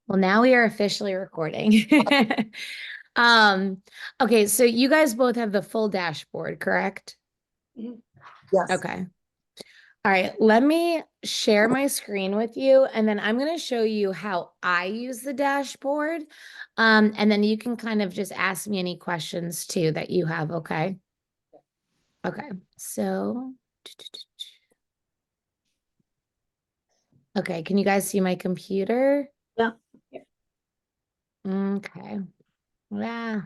Well, now we are officially recording. Um, okay, so you guys both have the full dashboard, correct? Mhm. Yes. Okay. All right, let me share my screen with you, and then I'm going to show you how I use the dashboard. And then you can kind of just ask me any questions too that you have, okay? Okay, so, okay, can you guys see my computer? Yeah. Okay. Yeah,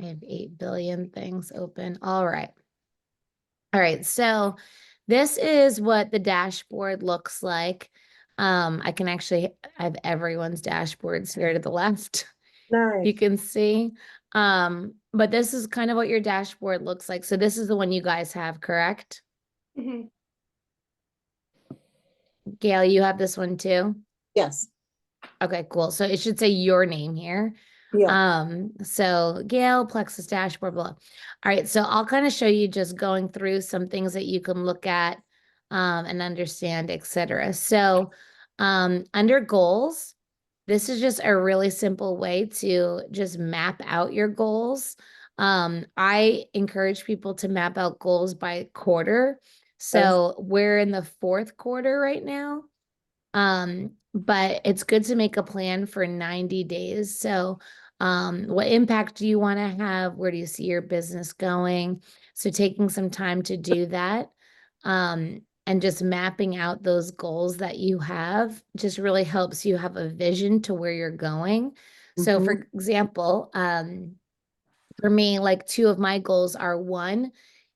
I have 8 billion things open. All right. All right, so this is what the dashboard looks like. I can actually have everyone's dashboards here to the left. You Nice. can see. But this is kind of what your dashboard looks like. So this is the one you guys have, correct? Mhm. Gail, you have this one too? Yes. Okay, cool. So it should say your name here. Yeah. So Gail, Plexus dashboard, blah. All right, so I'll kind of show you just going through some things that you can look at and understand, etc. So under goals, this is just a really simple way to just map out your goals. I encourage people to map out goals by quarter. Yes. So we're in the fourth quarter right now. But it's good to make a plan for 90 days. So, what impact do you want to have? Where do you see your business going? So, taking some time to do that, and just mapping out those goals that you have just really helps you have a vision to where you're going. So, Mhm. for example, for me, like two of my goals are one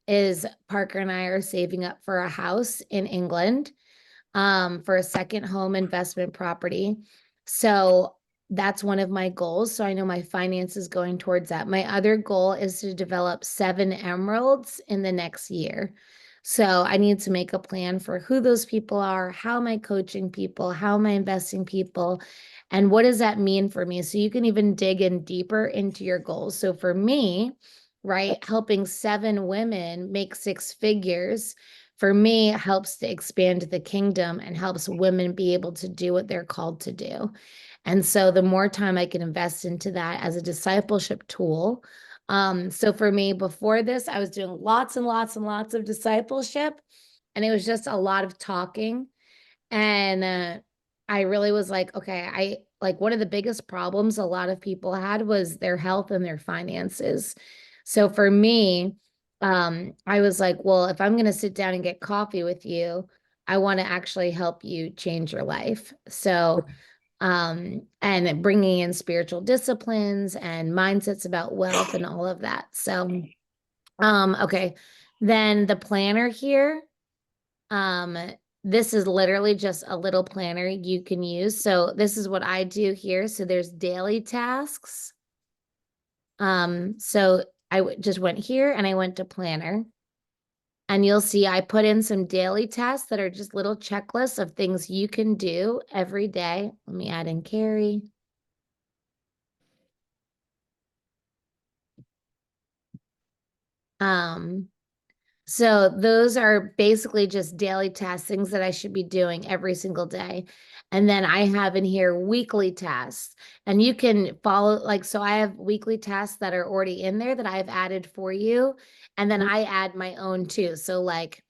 is Parker and I are saving up for a house in England for a second home investment property. So that's one of my goals. So I know my finances going towards that. My other goal is to develop 7 emeralds in the next year. So I need to make a plan for who those people are, how am I coaching people, how am I investing people, and what does that mean for me? So you can even dig in deeper into your goals. So for me, right, helping 7 women make 6 figures for me helps to expand the kingdom and helps women be able to do what they're called to do. And so the more time I can invest into that as a discipleship tool. So for me, before this, I was doing lots and lots and lots of discipleship, and it was just a lot of talking. And I really was like, okay, I like one of the biggest problems a lot of people had was their health and their finances. So for me, I was like, well, if I'm going to sit down and get coffee with you, I want to actually help you change your life. So, and bringing in spiritual disciplines and mindsets about wealth and all of that. So, okay. Then the planner here. Um, this is literally just a little planner you can use. So this is what I do here. So there's daily tasks. So just went here and I went to planner. And you'll see I put in some daily tasks that are just little checklists of things you can do every day. Let me add in Carrie. Um, So those are basically just daily tasks, things that I should be doing every single day. And then I have in here weekly tasks. And you can follow, like, so I have weekly tasks that are already in there that I've added for you. And then I add my own too. So like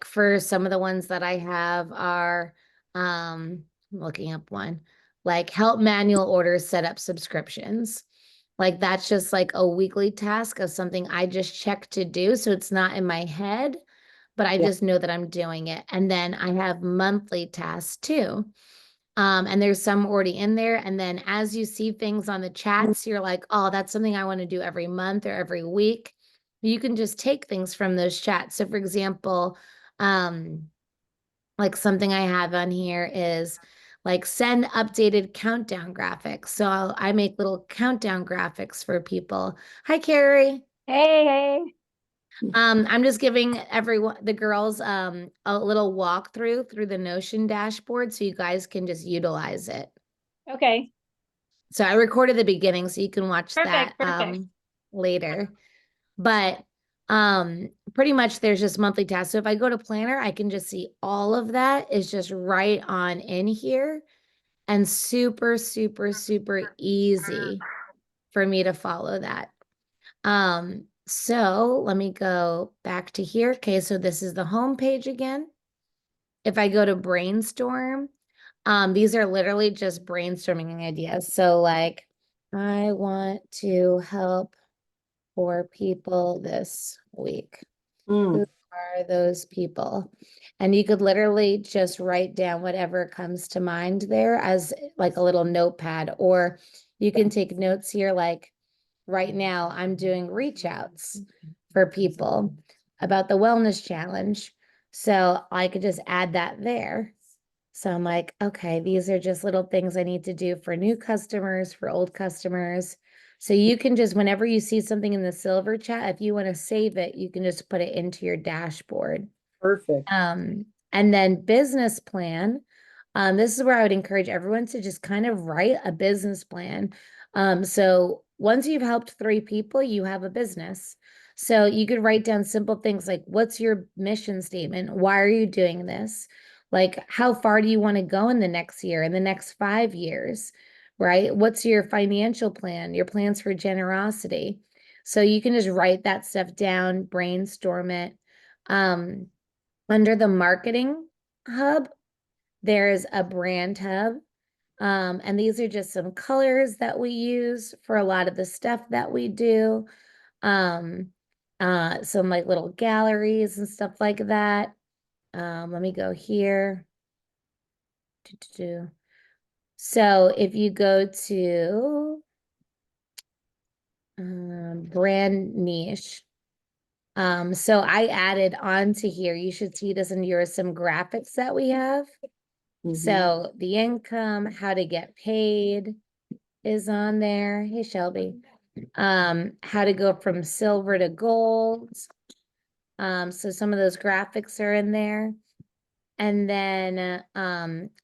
for some of the ones that I have are I'm looking up one, like help manual orders set up subscriptions. Like that's just like a weekly task of something I just check to do. So it's not in my head, but I Yeah. just know that I'm doing it. And then I have monthly tasks too. And there's some already in there. And then as you see things on the chats, you're like, oh, that's something I want to do every month or every week. You can just take things from those chats. So for example, um, like something I have on here is like send updated countdown graphics. So I make little countdown graphics for people. Hi, Carrie. Hey, hey. I'm just giving everyone the girls a little walkthrough through the Notion dashboard so you guys can just utilize it. Okay. So I recorded the beginning so you can watch that Perfect. later. But pretty much there's just monthly tasks. So if I go to planner, I can just see all of that is just right on in here. and super, super, super easy for me to follow that. So let me go back to here. Okay, so this is the home page again. If I go to brainstorm, these are literally just brainstorming ideas. So like, I want to help 4 people this week. Who are those people? And you could literally just write down whatever comes to mind there as like a little notepad, or you can take notes here. Like right now, I'm doing reach outs for people about the wellness challenge. So I could just add that there. So I'm like, okay, these are just little things I need to do for new customers, for old customers. So you can just, whenever you see something in the silver chat, if you want to save it, you can just put it into your dashboard. Perfect. And then business plan. This is where I would encourage everyone to just kind of write a business plan. So once you've helped 3 people, you have a business. So you could write down simple things like, what's your mission statement? Why are you doing this? Like, how far do you want to go in the next year, in the next 5 years, right? What's your financial plan, your plans for generosity? So you can just write that stuff down, brainstorm it. Under the marketing hub, there's a brand hub. And these are just some colors that we use for a lot of the stuff that we do. Some like little galleries and stuff like that. Let me go here. So if you go to brand niche, so I added onto here, you should see this in your some graphics that we have. So the income, how to get paid is on there. Hey, Shelby. How to go from silver to gold. So some of those graphics are in there. And then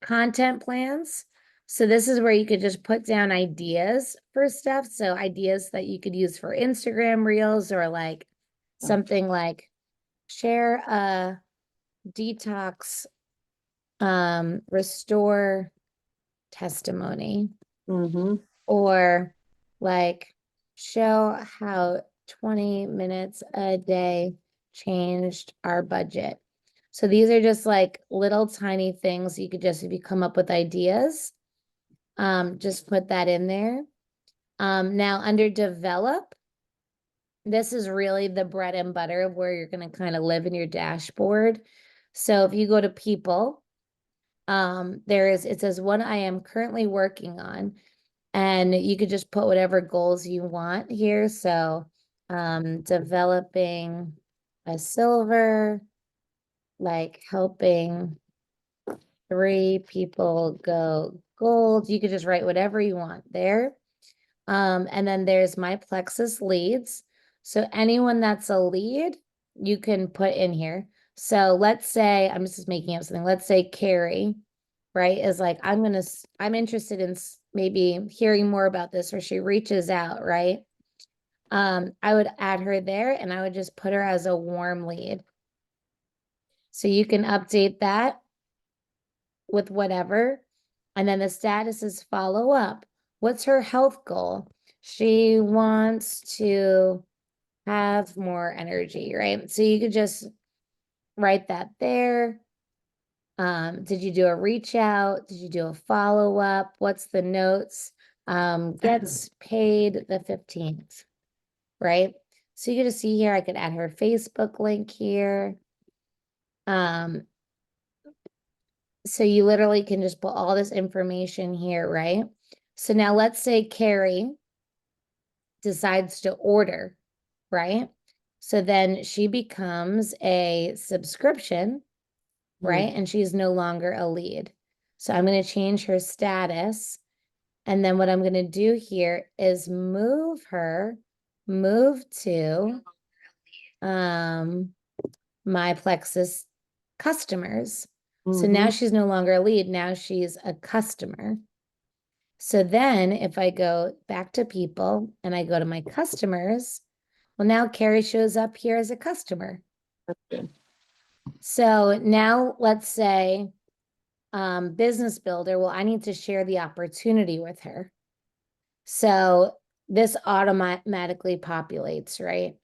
content plans. So this is where you could just put down ideas for stuff. So ideas that you could use for Instagram reels, or like something like share a detox restore testimony, or like show how 20 minutes a day changed our budget. So these are just like little tiny things you could just, if you come up with ideas, just put that in there. Now under develop, this is really the bread and butter of where you're going to kind of live in your dashboard. So if you go to people, it says what I am currently working on, and you could just put whatever goals you want here. So, developing a silver, like helping 3 people go gold. You could just write whatever you want there. And then there's my Plexus leads. So anyone that's a lead, you can put in here. So let's say, I'm just making up something. Let's say Carrie, right, is like, I'm interested in maybe hearing more about this, or she reaches out, right? I would add her there, and I would just put her as a warm lead. So you can update that with whatever. And then the status is follow up. What's her health goal? She wants to have more energy, right? So you could just write that there. Did you do a reach out? Did you do a follow up? What's the notes? Gets paid the 15th, right? So you get to see here, I could add her Facebook link here. So you literally can just put all this information here, right? So now let's say Carrie decides to order, right? So then she becomes a subscription, right? And she's no longer a lead. So I'm going to change her status. And then what I'm going to do here is move to my Plexus customers. So now she's no longer a lead. Now she's a customer. So then if I go back to people and I go to my customers, well, now Carrie shows up here as a customer. So now let's say business builder. Well, I need to share the opportunity with her. So this automatically populates, right?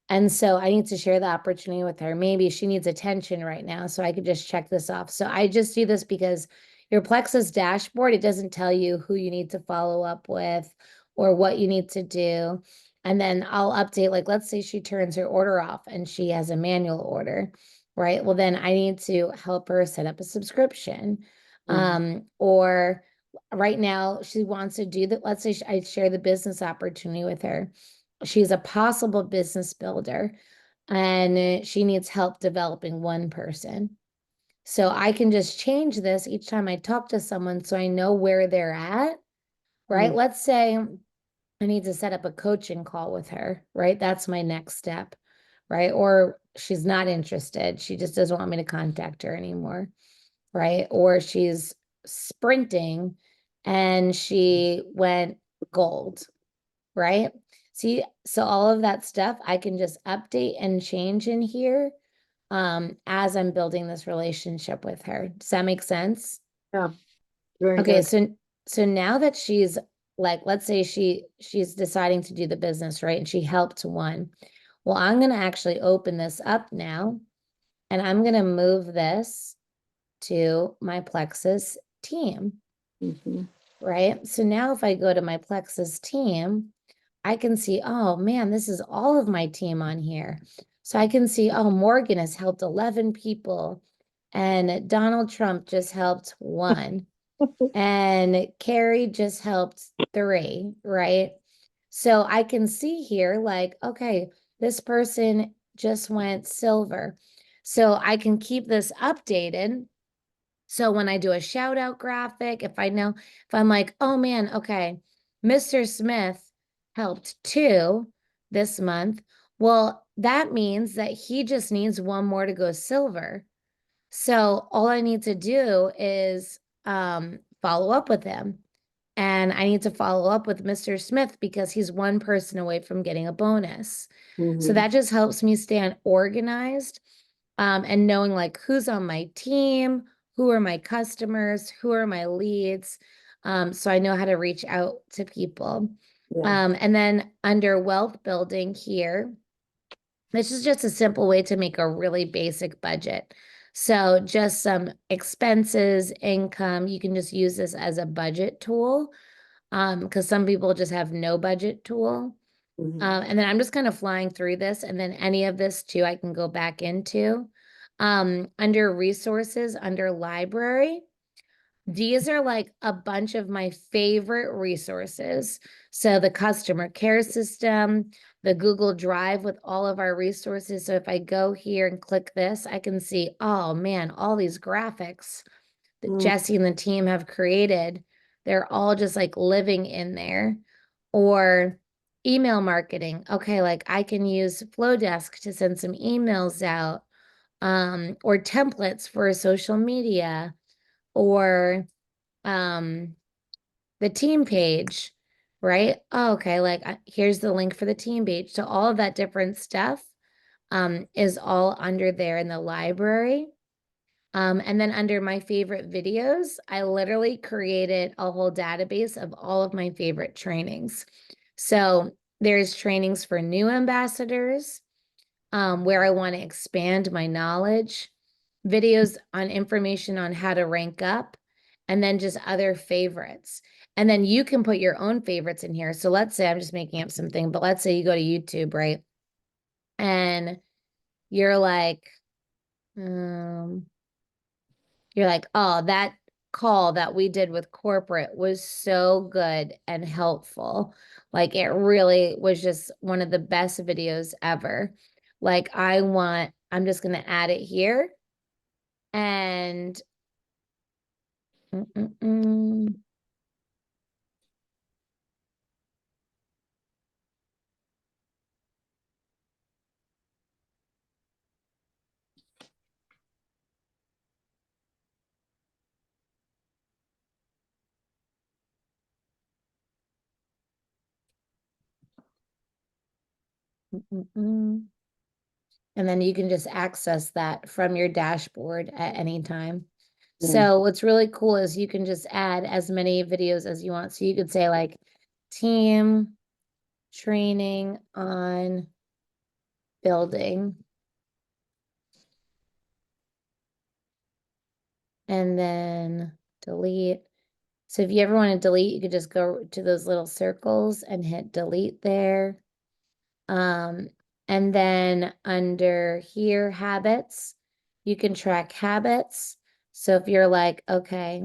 And so I need to share the opportunity with her. Maybe she needs attention right now. So I could just check this off. So I just do this because your Plexus dashboard, it doesn't tell you who you need to follow up with or what you need to do. And then I'll update, like, let's say she turns her order off and she has a manual order, right? Well, then I need to help her set up a subscription. Or right now she wants to do that. Let's say I share the business opportunity with her. She's a possible business builder and she needs help developing one person. So I can just change this each time I talk to someone so I know where they're at, right? Let's say I need to set up a coaching call with her, right? That's my next step, right? Or she's not interested. She just doesn't want me to contact her anymore, right? Or she's sprinting and she went gold, right? See, so all of that stuff I can just update and change in here as I'm building this relationship with her. Does that make sense? Yeah. Very Okay, good. so now that she's like, let's say she's deciding to do the business, right? And she helped one. Well, I'm gonna actually open this up now and I'm gonna move this to my Plexus team, right? So now if I go to my Plexus team, I can see, oh man, this is all of my team on here. So I can see, oh, Morgan has helped 11 people and Donald Trump just helped one and Carrie just helped 3, right? So I can see here like, okay, this person just went silver. So I can keep this updated. So when I do a shout out graphic, if I'm like, oh man, okay, Mr. Smith helped 2 this month. Well, that means that he just needs one more to go silver. So all I need to do is follow up with him. And I need to follow up with Mr. Smith because he's one person away from getting a bonus. So that just helps me stay organized and knowing like who's on my team, who are my customers, who are my leads. So I know how to reach out to people. And then under wealth building here, this is just a simple way to make a really basic budget. So just some expenses, income, you can just use this as a budget tool because some people just have no budget tool. And then I'm just kind of flying through this and then any of this too, I can go back into. Under resources, under library, these are like a bunch of my favorite resources. So the customer care system, the Google Drive with all of our resources. So if I go here and click this, I can see, oh man, all these graphics that Jessi and the team have created, they're all just like living in there. Or email marketing. Okay, like I can use Flowdesk to send some emails out, or templates for social media, or the team page, right? Oh, okay, like here's the link for the team page. So all of that different stuff is all under there in the library. And then under my favorite videos, I literally created a whole database of all of my favorite trainings. So there's trainings for new ambassadors, where I want to expand my knowledge, videos on information on how to rank up, and then just other favorites. And then you can put your own favorites in here. So let's say I'm just making up something, but let's say you go to YouTube, right? And you're like, oh, that call that we did with corporate was so good and helpful. Like it really was just one of the best videos ever. Like I'm just going to add it here and and then you can just access that from your dashboard at any time. So what's really cool is you can just add as many videos as you want. So you could say like team training on building. And then delete. So if you ever want to delete, you could just go to those little circles and hit delete there. And then under here, habits, you can track habits. So if you're like, okay,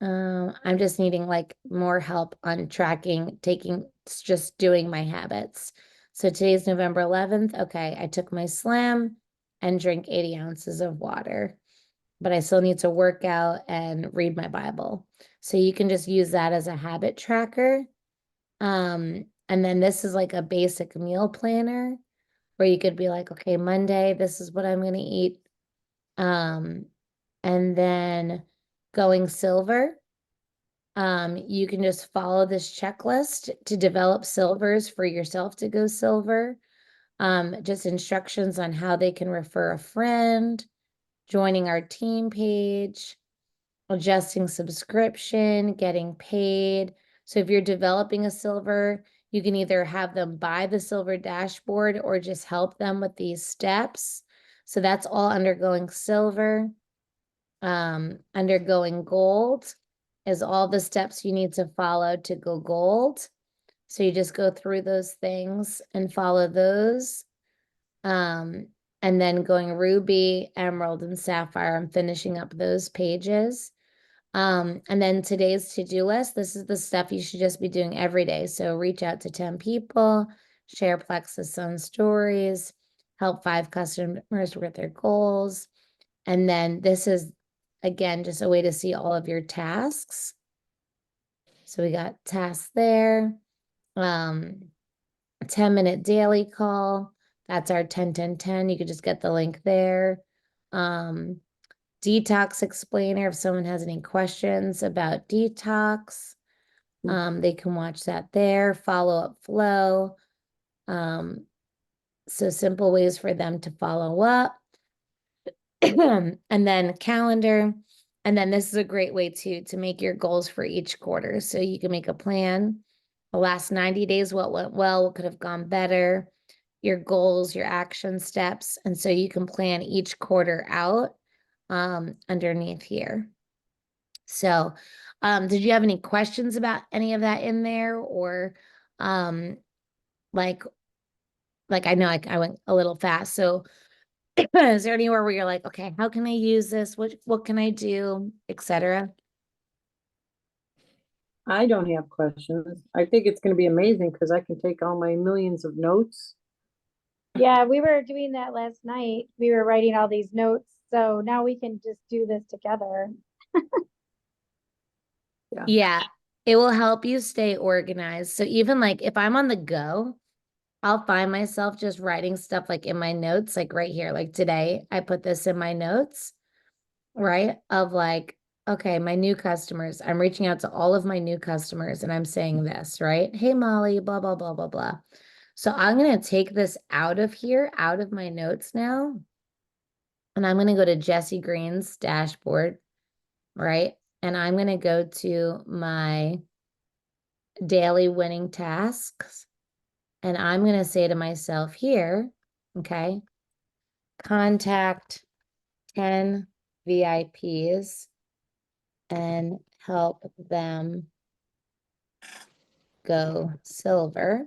I'm just needing like more help on tracking, just doing my habits. So today's November 11th. Okay, I took my slam and drank 80 ounces of water, but I still need to work out and read my Bible. So you can just use that as a habit tracker. And then this is like a basic meal planner where you could be like, okay, Monday, this is what I'm going to eat. And then going silver, you can just follow this checklist to develop silvers for yourself to go silver. Just instructions on how they can refer a friend, joining our team page, adjusting subscription, getting paid. So if you're developing a silver, you can either have them buy the silver dashboard or just help them with these steps. So that's all undergoing silver. Undergoing gold is all the steps you need to follow to go gold. So you just go through those things and follow those. And then going ruby, emerald, and sapphire, I'm finishing up those pages. And then today's to-do list, this is the stuff you should just be doing every day. So reach out to 10 people, share Plexus on stories, help 5 customers with their goals. And then this is, again, just a way to see all of your tasks. So we got tasks there. 10-minute daily call. That's our 10-10-10. You could just get the link there. Detox explainer. If someone has any questions about detox, they can watch that there. Follow-up flow. So simple ways for them to follow up. And then calendar. And then this is a great way to make your goals for each quarter. So you can make a plan. The last 90 days, what went well, what could have gone better, your goals, your action steps. And so you can plan each quarter out underneath here. So did you have any questions about any of that in there, or like I know I went a little fast. So is there anywhere where you're like, okay, how can I use this? What can I do, etc.? I don't have questions. I think it's gonna be amazing because I can take all my millions of notes. Yeah, we were doing that last night. We were writing all these notes. So now we can just do this together. Yeah, it will help you stay organized. So even like if I'm on the go, I'll find myself just writing stuff like in my notes, like right here. Like today, I put this in my notes, right? Of like, okay, my new customers. I'm reaching out to all of my new customers and I'm saying this, right? Hey, Molly, blah, blah, blah, blah, blah. So I'm going to take this out of here, out of my notes now. And I'm going to go to Jessi Green's dashboard, right? And I'm going to go to my daily winning tasks. And I'm going to say to myself here, okay, contact 10 VIPs and help them go silver.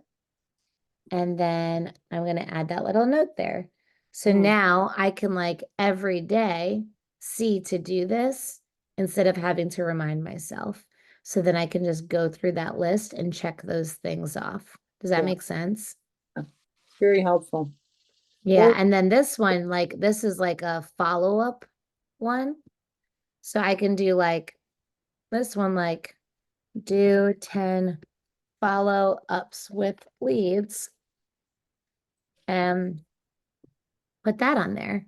And then I'm going to add that little note there. So now I can like every day see to do this instead of having to remind myself. So then I can just go through that list and check those things off. Does that Yeah. make sense? Very helpful. Yeah. Well- And then this one, like this is like a follow-up one. So I can do like this one, like do 10 follow-ups with leads and put that on there.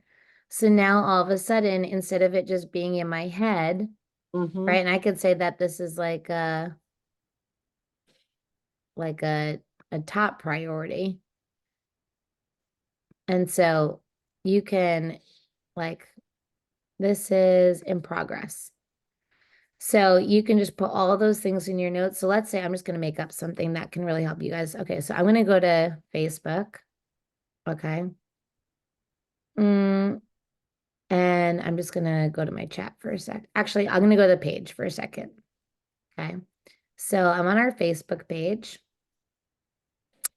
So now all of a sudden, instead of it just being in my head, right? And I could say that this is like a top priority. And so you can like, this is in progress. So you can just put all those things in your notes. So let's say I'm just going to make up something that can really help you guys. Okay, so I'm going to go to Facebook. Okay. And I'm just going to go to my chat for a sec. Actually, I'm going to go to the page for a second. Okay. So I'm on our Facebook page.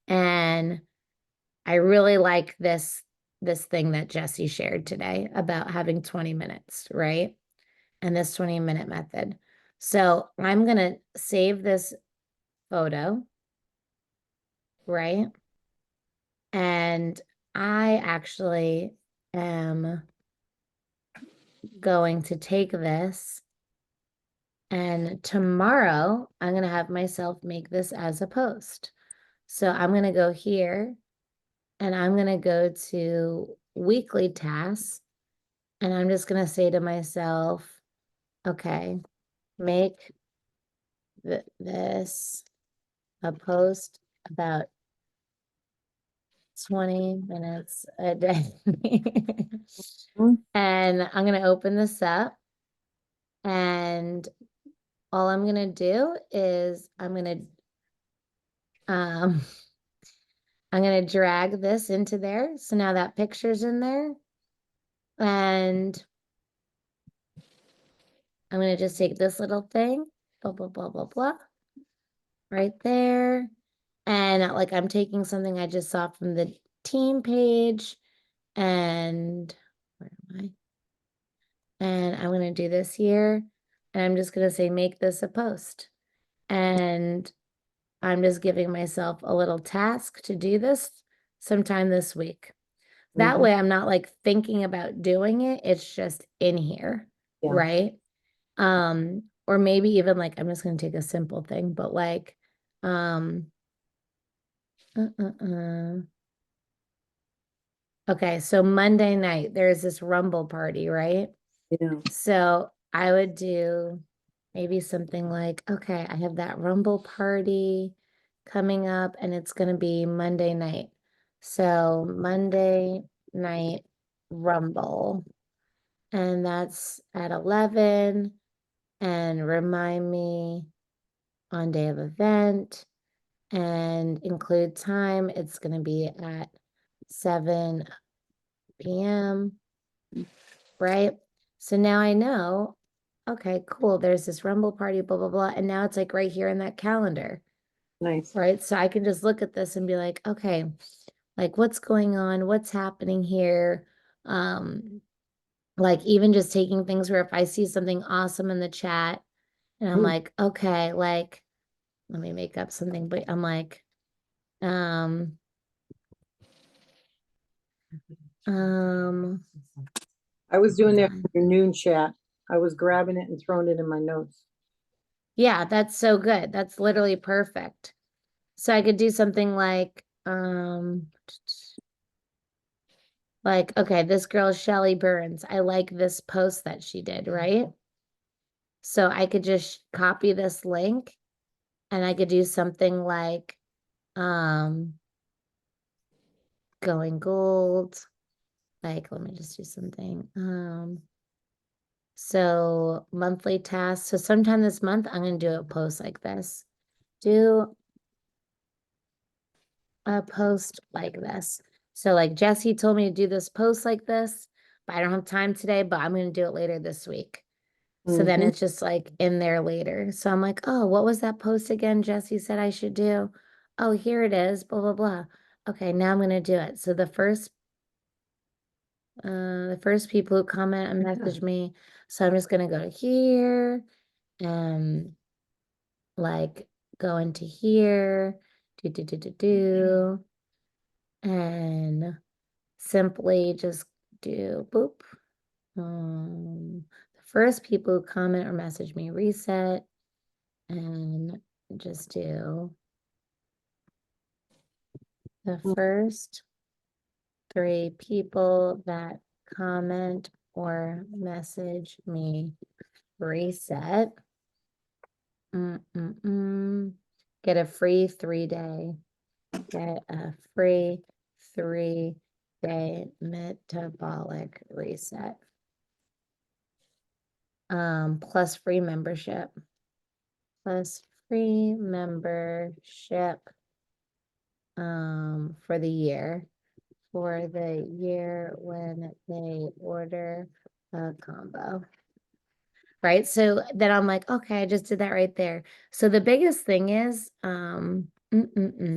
And I really like this thing that Jessi shared today about having 20 minutes, right? And this 20-minute method. So I'm going to save this photo, right? And I actually am going to take this, and tomorrow I'm going to have myself make this as a post. So I'm going to go here and I'm going to go to weekly tasks, and I'm just going to say to myself, okay, make this a post about 20 minutes a day. And I'm going to open this up, and all I'm going to do is I'm going to drag this into there. So now that picture's in there, and I'm going to just take this little thing, blah, blah, blah, blah, blah, right there. And like I'm taking something I just saw from the team page, and where am I? And I'm going to do this here, and I'm just going to say, make this a post. And I'm just giving myself a little task to do this sometime this week. That way I'm not like thinking about doing it. It's just in here, Yeah. right? Or maybe even like, I'm just going to take a simple thing, but like, okay, so Monday night, there's this Rumble party, right? Yeah. So I would do maybe something like, okay, I have that Rumble party coming up, and it's going to be Monday night. So Monday night Rumble, and that's at 11, and remind me on day of event and include time. It's going to be at 7 p.m. Right? So now I know, okay, cool. There's this Rumble party, blah, blah, blah. And now it's like right here in that calendar, Nice. right? So I can just look at this and be like, okay, like what's going on? What's happening here? Like even just taking things where if I see something awesome in the chat and I'm like, okay, like, let me make up something, but I'm like, I was doing that for your noon chat. I was grabbing it and throwing it in my notes. yeah, that's so good. That's literally perfect. So I could do something like, okay, this girl, Shelly Burns. I like this post that she did, right? So I could just copy this link, and I could do something like, going gold. Like, let me just do something. So monthly tasks. So sometime this month, I'm going to do a post like this. Do a post like this. So like Jessi told me to do this post like this, but I don't have time today, but I'm going to do it later this week. So then it's just like in there later. So I'm like, oh, what was that post again Jessi said I should do? Oh, here it is, blah, blah, blah. Okay, now I'm going to do it. So the first people who comment and message me. So I'm just going to go to here and like go into here, do, and simply just do boop. The first people who comment or message me, reset, and just do the first 3 people that comment or message me, reset. Get a free 3-day. Get a free 3-day metabolic reset. plus free membership. Plus free membership for the year. For the year when they order a combo. Right? So then I'm like, okay, I just did that right there. So the biggest thing is, the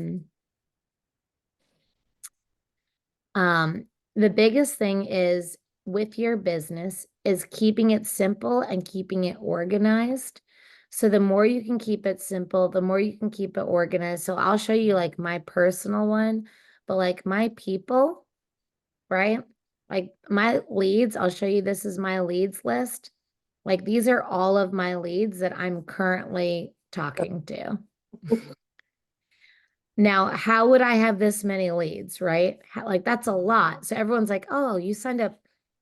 biggest thing is with your business is keeping it simple and keeping it organized. So the more you can keep it simple, the more you can keep it organized. So I'll show you like my personal one, but like my people, right? Like my leads, I'll show you, this is my leads list. Like these are all of my leads that I'm currently talking to. Now, how would I have this many leads, right? Like that's a lot. So everyone's like, oh, you signed up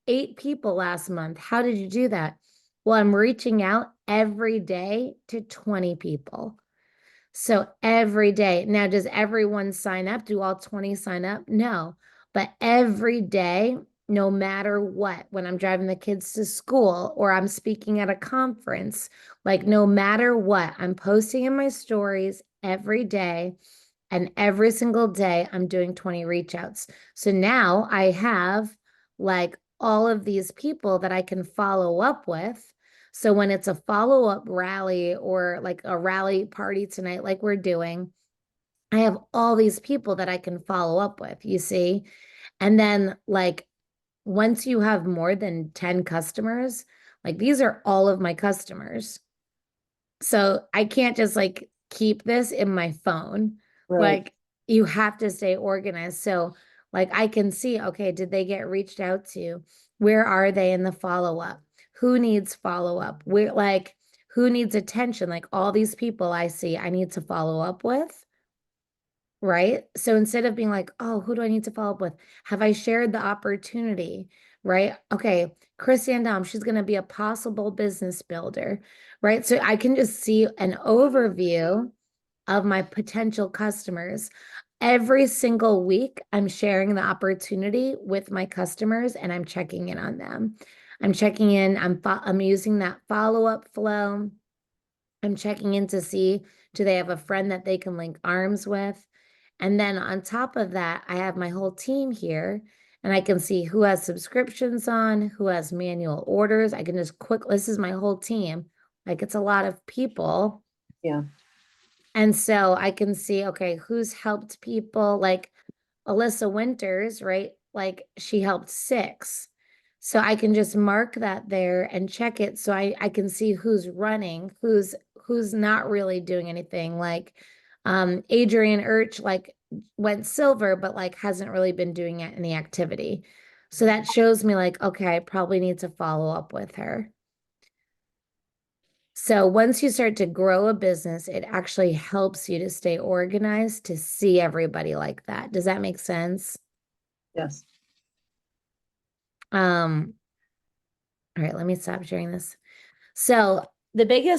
8 people last month. How did you do that? Well, I'm reaching out every day to 20 people. So every day. Now, does everyone sign up? Do all 20 sign up? No. But every day, no matter what, when I'm driving the kids to school or I'm speaking at a conference, like no matter what, I'm posting in my stories every day. And every single day, I'm doing 20 reach outs. So now I have like all of these people that I can follow up with. So when it's a follow-up rally or like a rally party tonight, like we're doing, I have all these people that I can follow up with, you see? And then like once you have more than 10 customers, like these are all of my customers. So I can't just like keep this in my phone. Right. Like you have to stay organized. So like I can see, okay, did they get reached out to? Where are they in the follow-up? Who needs follow-up? Where like who needs attention? Like all these people I see I need to follow up with. Right. So instead of being like, oh, who do I need to follow up with? Have I shared the opportunity? Right. Okay. Chris Dom, she's going to be a possible business builder. Right. So I can just see an overview of my potential customers. Every single week, I'm sharing the opportunity with my customers and I'm checking in on them. I'm checking in. I'm using that follow-up flow. I'm checking in to see, do they have a friend that they can link arms with? And then on top of that, I have my whole team here and I can see who has subscriptions on, who has manual orders. I can just this is my whole team. Like it's a lot of people. Yeah. And so I can see, okay, who's helped people like Alyssa Winters, right? Like she helped 6. So I can just mark that there and check it so I can see who's running, who's not really doing anything. Like Adrian Urch like went silver, but like hasn't really been doing any activity. So that shows me like, okay, I probably need to follow up with her. So once you start to grow a business, it actually helps you to stay organized, to see everybody like that. Does that make sense? Yes. All right, let me stop sharing this. So the biggest